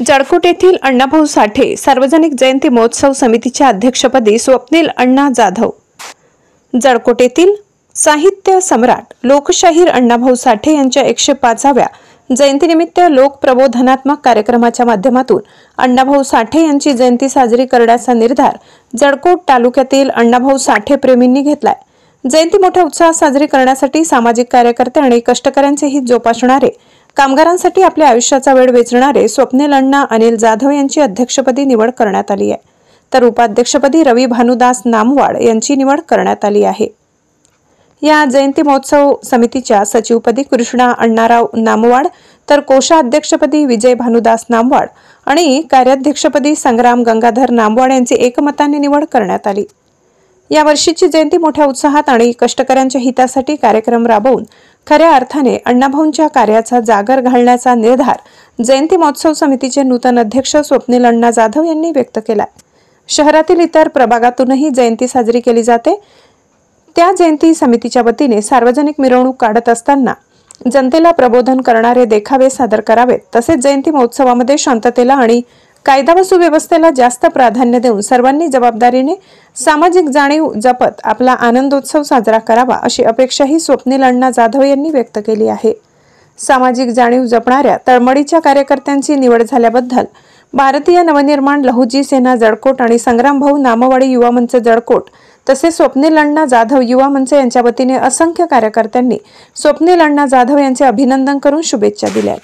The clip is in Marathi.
जळकोट येथील अण्णाभाऊ साठे सार्वजनिक जयंती महोत्सव समितीच्या अध्यक्षपदी स्वप्नील अण्णा जाधव। जळकोट येथील साहित्य सम्राट लोकशाहीर अण्णाभाऊ साठे यांच्या 105व्या जयंतीनिमित्त लोक प्रबोधनात्मक कार्यक्रमाच्या माध्यमातून अण्णाभाऊ साठे यांची जयंती साजरी करण्याचा निर्धार जळकोट तालुक्यातील अण्णाभाऊ साठे प्रेमींनी घेतलाय। जयंती मोठ्या उत्साहात साजरी करण्यासाठी सामाजिक कार्यकर्ते आणि कष्टकऱ्यांचे हित जोपासणारे, कामगारांसाठी आपल्या आयुष्याचा वेळ वेचणारे स्वप्नील अण्णा अनिल जाधव यांची अध्यक्षपदी निवड करण्यात आली आहे, तर उपाध्यक्षपदी रवी भानुदास नामवाड यांची निवड करण्यात आली आहे। या जयंती महोत्सव समितीच्या सचिवपदी कृष्णा अण्णाराव नामवाड, तर कोषाध्यक्षपदी विजय भानुदास नामवाड आणि कार्याध्यक्षपदी संग्राम गंगाधर नामवाड यांची एकमताने निवड करण्यात आली। या वर्षीची जयंती मोठ्या उत्साहात आणि कष्टकऱ्यांच्या हितासाठी कार्यक्रम राबवून खऱ्या अर्थाने अण्णाभाऊंच्या कार्याचा जागर घालण्याचा निर्धार जयंती महोत्सव समितीचे नूतन अध्यक्ष स्वप्नील अण्णा जाधव यांनी व्यक्त केला। शहरातील इतर प्रभागातूनही जयंती साजरी केली जाते। त्या जयंती समितीच्या वतीने सार्वजनिक मिरवणूक काढत असताना जनतेला प्रबोधन करणारे देखावे सादर करावेत, तसेच जयंती महोत्सवामध्ये शांततेला आणि कायदा व सुव्यवस्थेला जास्त प्राधान्य देऊन सर्वांनी जबाबदारीने सामाजिक जाणीव जपत आपला आनंदोत्सव साजरा करावा, अशी अपेक्षाही स्वप्नील अण्णा जाधव यांनी व्यक्त केली आहे। सामाजिक जाणीव जपणाऱ्या तळमळीच्या कार्यकर्त्यांची निवड झाल्याबद्दल भारतीय नवनिर्माण लहुजी सेना जळकोट आणि संग्रामभाऊ नामवाडी युवा मंच जळकोट तसेच स्वप्नील अण्णा जाधव युवा मंच यांच्या वतीने असंख्य कार्यकर्त्यांनी स्वप्नील अण्णा जाधव यांचे अभिनंदन करून शुभेच्छा दिल्या।